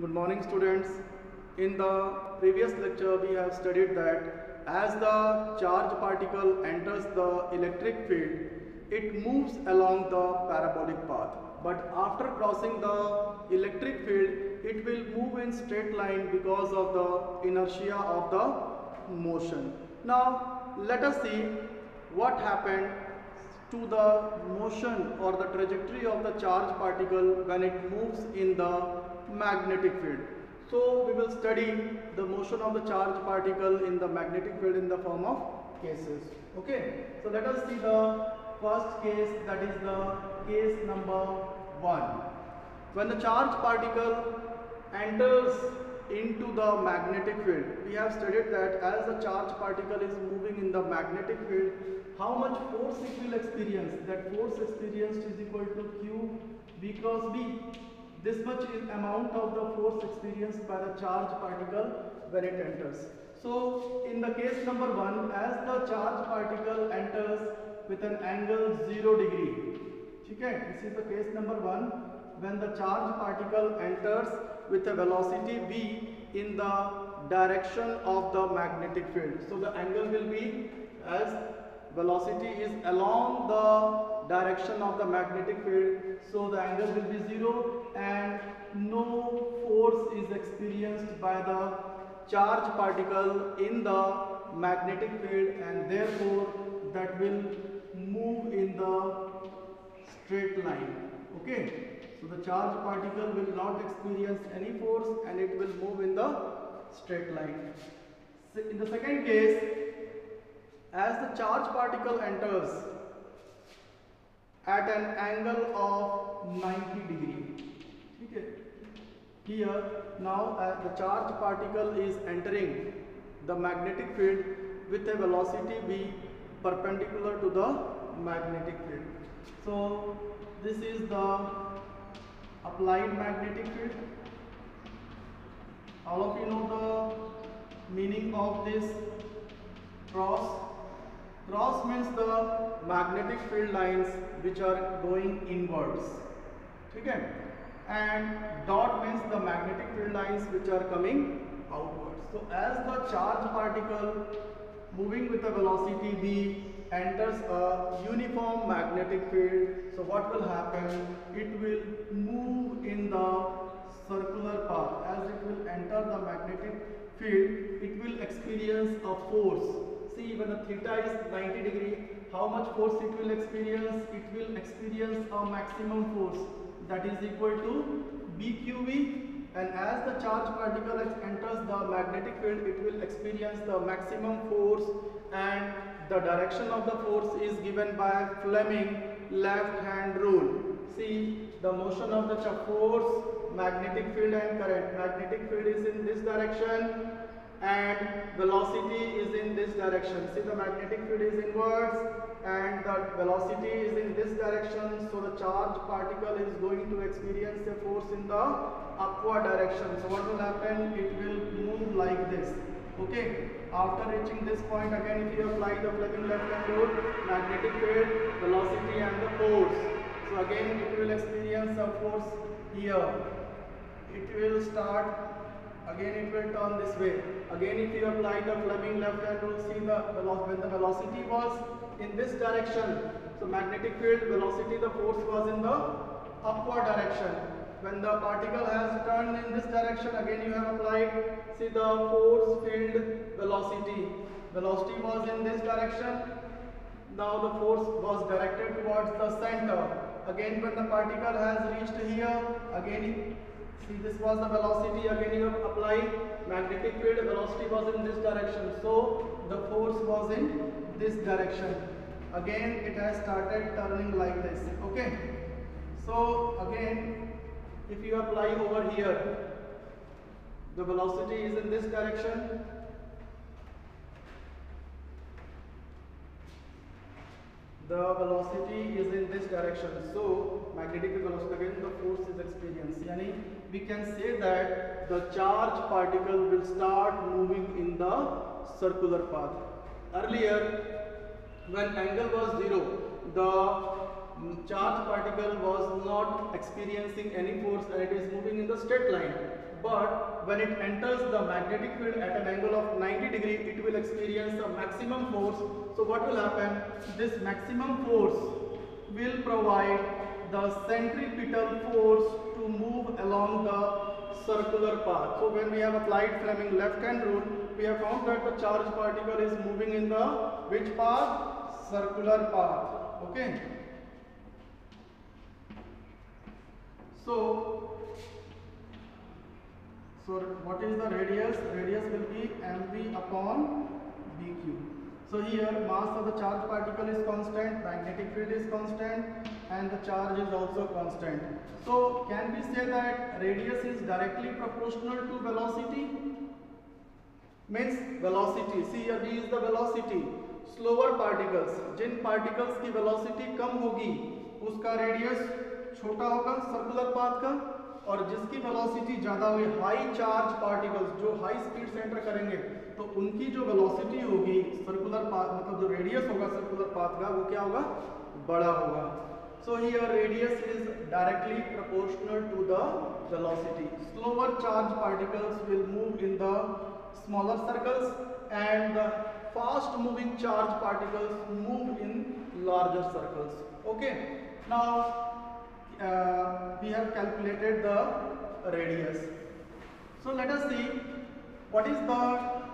Good morning, students. In the previous lecture we have studied that as the charge particle enters the electric field, it moves along the parabolic path, but after crossing the electric field it will move in straight line because of the inertia of the motion. Now let us see what happened to the motion or the trajectory of the charge particle when it moves in the magnetic field. So we will study the motion of the charge particle in the magnetic field in the form of cases. Okay, so let us see the first case, that is the case number 1. When the charge particle enters into the magnetic field, we have studied that as the charge particle is moving in the magnetic field, how much force it will experience. That force experienced is equal to Q V cross B. This much is amount of the force experienced by the charge particle when it enters. So in the case number 1, as the charge particle enters with an angle 0 degree. Okay, this is the case number 1, when the charge particle enters with a velocity v in the direction of the magnetic field. So the angle will be, as velocity is along the direction of the magnetic field, so the angle will be 0 and no force is experienced by the charge particle in the magnetic field, and therefore that will move in the straight line. Okay, so the charge particle will not experience any force and it will move in the straight line. So in the second case, as the charge particle enters at an angle of 90 degree. Okay. Here now the charge particle is entering the magnetic field with a velocity v perpendicular to the magnetic field. So this is the applied magnetic field. All of you know the meaning of this cross. Cross means the magnetic field lines which are going inwards. Okay? And dot means the magnetic field lines which are coming outwards. So as the charge particle moving with a velocity v enters a uniform magnetic field, so what will happen? It will move in the circular path. As it will enter the magnetic field, it will experience a force. See, when the theta is 90 degree, how much force it will experience? It will experience a maximum force, that is equal to BQV, and as the charge particle enters the magnetic field, it will experience the maximum force, and the direction of the force is given by Fleming left hand rule. See, the motion of the force, magnetic field and current. Magnetic field is in this direction and velocity is in this direction. See, the magnetic field is inwards and the velocity is in this direction, so the charge particle is going to experience a force in the upward direction. So what will happen? It will move like this. Okay, after reaching this point, again if you apply the Fleming left hand rule, magnetic field, velocity and the force, so again it will experience a force here. It will start, again it will turn this way. Again if you apply the Fleming left hand rule, see when the velocity was in this direction, so magnetic field, velocity, the force was in the upward direction. When the particle has turned in this direction, again you have applied, see the force, field, velocity. Velocity was in this direction, now the force was directed towards the center. Again when the particle has reached here, again see, this was the velocity, again you have applied magnetic field, velocity was in this direction, so the force was in this direction. Again it has started turning like this. Okay, so again if you apply over here, the velocity is in this direction, the velocity is in this direction, so magnetic velocity, again the force is experienced. Yani we can say that the charge particle will start moving in the circular path. Earlier when angle was 0, the charge particle was not experiencing any force and it is moving in the straight line. but when it enters the magnetic field at an angle of 90 degree, it will experience a maximum force. So what will happen? This maximum force will provide the centripetal force to move along the circular path. So when we have applied Fleming left hand rule, we have found that the charged particle is moving in the which path? Circular path. Okay. So what is the radius? Radius will be mv upon bq. So here mass of the charged particle is constant, magnetic field is constant, and the charge is also constant. So can we say that radius is directly proportional to velocity? Means velocity, see here v is the velocity. Slower particles, Jin particles की velocity कम होगी उसका radius छोटा होगा circular path का, और जिसकी velocity ज्यादा हुई हाई चार्ज पार्टिकल्स जो हाई स्पीड से एंटर करेंगे तो उनकी जो वेलोसिटी होगी सर्कुलर पाथ मतलब जो रेडियस होगा सर्कुलर पाथ का वो क्या होगा? बड़ा होगा. So here radius is directly proportional to the velocity. Slower charge particles will move in the smaller circles and the fast moving charge particles move in larger circles. Okay, now we have calculated the radius. So let us see what is the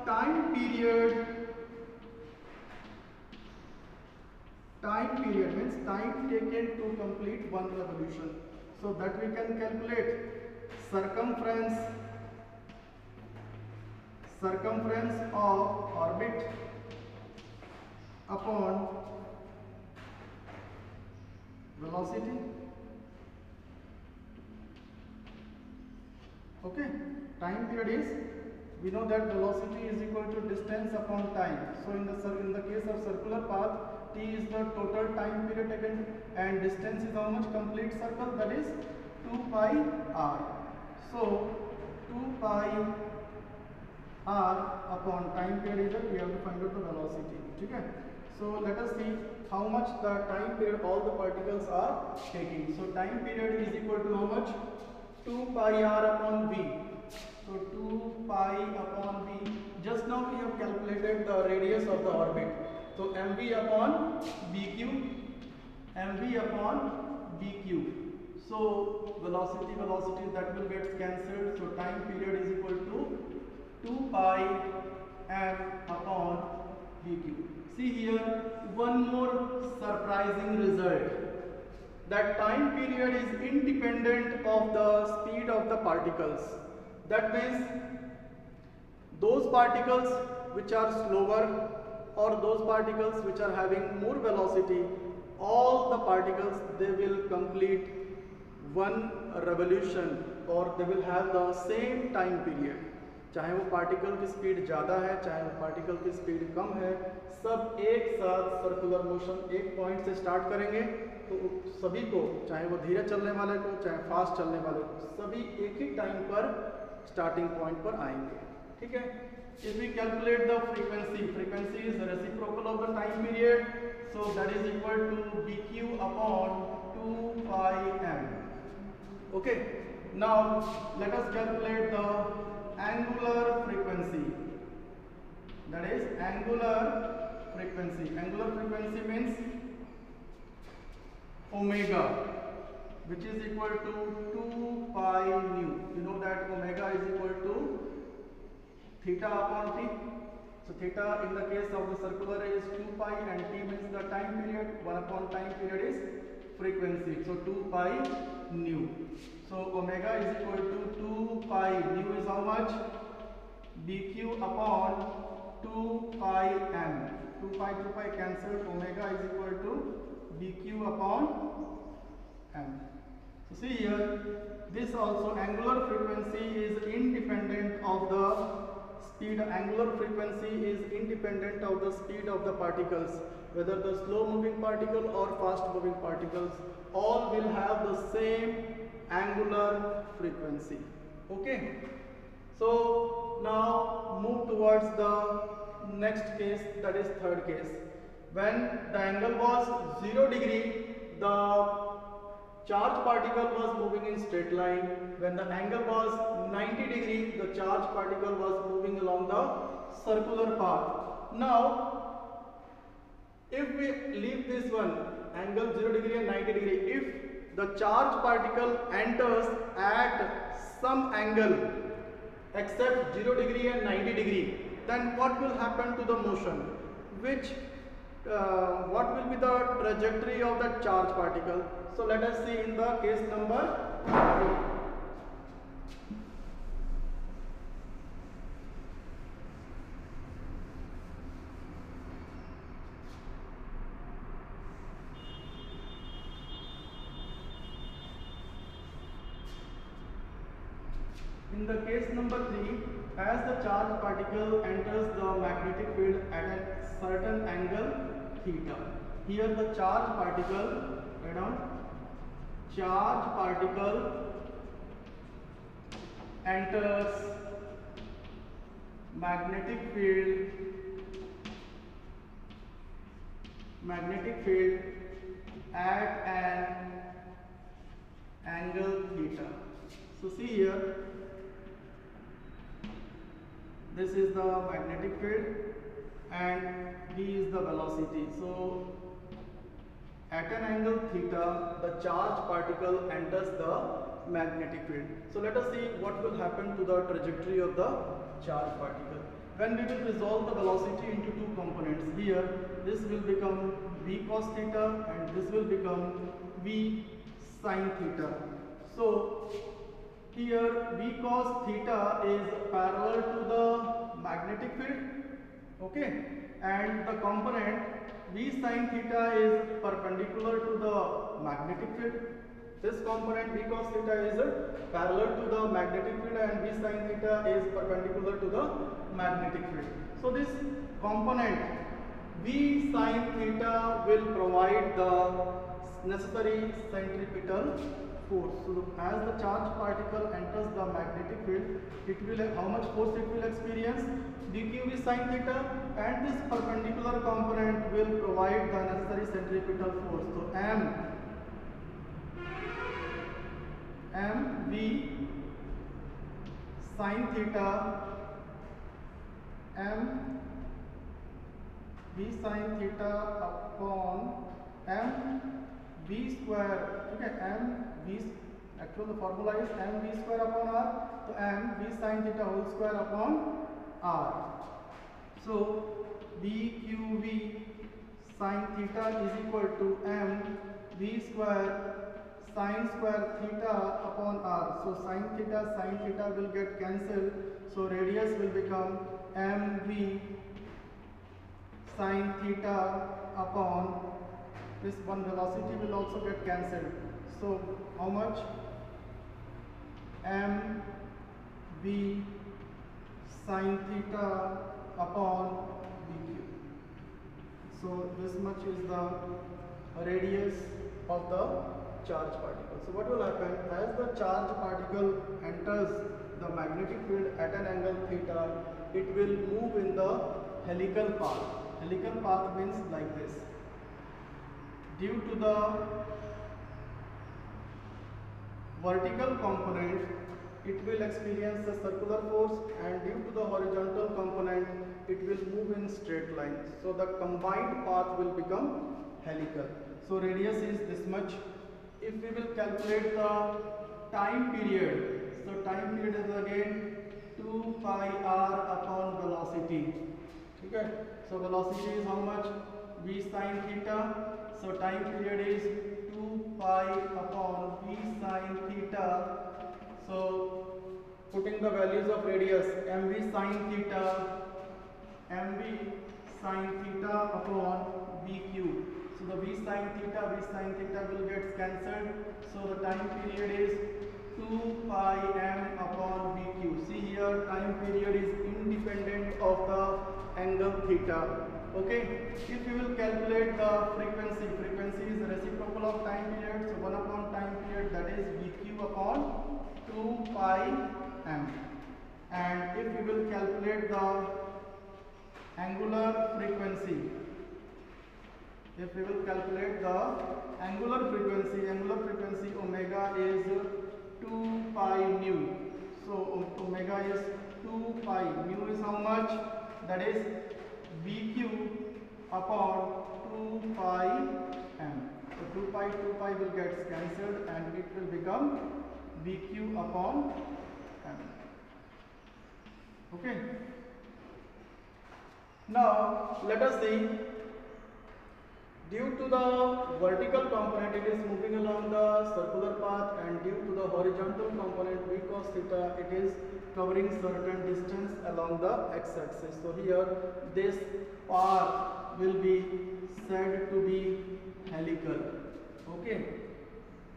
time period. Time period means time taken to complete one revolution. So that we can calculate circumference of orbit upon velocity. Okay, time period is, we know that velocity is equal to distance upon time. So in the case of circular path, t is the total time period taken and distance is how much? Complete circle, that is 2 pi r. So 2 pi r upon time period is that we have to find out the velocity. Okay, so let us see how much the time period all the particles are taking. So time period is equal to how much? 2 pi r upon v. So 2 pi upon v. Just now we have calculated the radius of the orbit. So mv upon bq, mv upon bq. So velocity that will get cancelled. So time period is equal to 2 pi m upon bq. See here one more surprising result. That time period is independent of the speed of the particles. That means those particles which are slower or those particles which are having more velocity, all the particles they will complete one revolution or they will have the same time period. चाहे वो particle की speed ज़्यादा है चाहे वो particle की speed कम है, सब एक साथ सर्कुलर मोशन एक पॉइंट से स्टार्ट करेंगे तो सभी को, चाहे वो धीरे चलने वाले को चाहे फास्ट चलने वाले को, सभी एक ही टाइम पर स्टार्टिंग पॉइंट पर आएंगे. ठीक है. If we calculate the frequency is reciprocal of the time period, so that is equal to bq upon 2 pi m. Okay. Now let us calculate the angular frequency. That is angular frequency. Angular frequency means omega, which is equal to 2 pi nu. You know that omega is equal to theta upon t. So theta in the case of the circular is 2 pi and t means the time period. 1 upon time period is frequency. So 2 pi nu. So omega is equal to 2 pi. Nu is how much? bq upon 2 pi m. 2 pi cancelled. Omega is equal to bq upon m. So see here, this also angular frequency is independent of the speed. Angular frequency is independent of the speed of the particles, whether the slow moving particle or fast moving particles, all will have the same angular frequency. Okay. So now move towards the next case, that is third case. When the angle was 0 degree, the charge particle was moving in straight line. When the angle was 90 degree, the charge particle was moving along the circular path. Now, if we leave this one, angle 0 degree and 90 degree, if the charge particle enters at some angle except 0 degree and 90 degree, then what will happen to the motion? What will be the trajectory of that charge particle? So let us see in the case number 3. In the case number 3, as the charge particle enters the magnetic field at a certain angle theta. Here the charge particle, write down, charge particle enters magnetic field at an angle theta. So see here, this is the magnetic field and v is the velocity. So at an angle theta, the charge particle enters the magnetic field. So let us see what will happen to the trajectory of the charge particle. When we will resolve the velocity into two components, here this will become v cos theta and this will become v sin theta. So here v cos theta is parallel to the magnetic field, okay, and the component v sin theta is perpendicular to the magnetic field. This component v cos theta is parallel to the magnetic field and v sin theta is perpendicular to the magnetic field. So this component v sin theta will provide the necessary centripetal force. So as the charge particle enters the magnetic field, it will, how much force it will experience? dqv sin theta, and this perpendicular component will provide the necessary centripetal force. So mv sin theta, mv sin theta upon mv square, okay, mv, actually the formula is mv square upon r, so mv sin theta whole square upon r. So dqv sin theta is equal to mv square sin square theta upon r. So sin theta will get cancelled, so radius will become mv sin theta upon this one, velocity will also get cancelled. So how much? mv sin theta upon dq. So this much is the radius of the charge particle. So what will happen? As the charge particle enters the magnetic field at an angle theta, it will move in the helical path. Helical path means like this. Due to the vertical component, it will experience a circular force, and due to the horizontal component, it will move in straight line. So the combined path will become helical. So radius is this much. If we will calculate the time period, so time period is again 2 pi r upon velocity. Okay, so velocity is how much? v sin theta. So time period is 2 pi upon v sin theta. So putting the values of radius, mv sin theta upon vq. So the v sin theta will get cancelled. So the time period is 2 pi m upon vq. See here, time period is independent of the angle theta. Okay, if you will calculate the frequency is the reciprocal of time period. So 1 upon time period, that is vq upon 2 pi m. And if you will calculate the angular frequency, if we will calculate the angular frequency omega is 2 pi nu. So omega is 2 pi, mu is how much? That is bq upon 2 pi m. So 2 pi will get cancelled and it will become bq upon m. Okay. Now let us see. Due to the vertical component, it is moving along the circular path, and due to the horizontal component v cos theta, it is covering certain distance along the x-axis. So here this path will be said to be helical. Okay.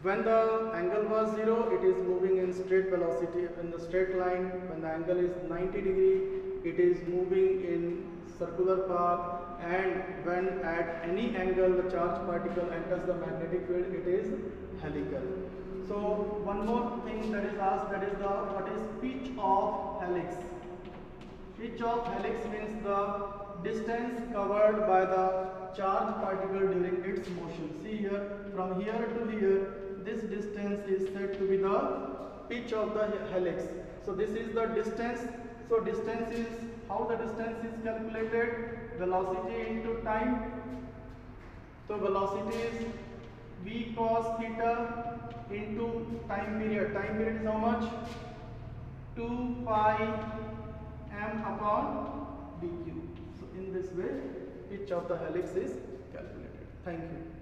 When the angle was 0, it is moving in straight velocity in the straight line. When the angle is 90 degree, it is moving in circular path, and when at any angle the charged particle enters the magnetic field, it is helical. So one more thing that is asked, that is the what is pitch of helix. Pitch of helix means the distance covered by the charged particle during its motion. See here, from here to here, this distance is said to be the pitch of the helix. So this is the distance. So distance is, how the distance is calculated? Velocity into time. So velocity is v cos theta into time period. Time period is how much? 2 pi m upon dq. So in this way, pitch of the helix is calculated. Thank you.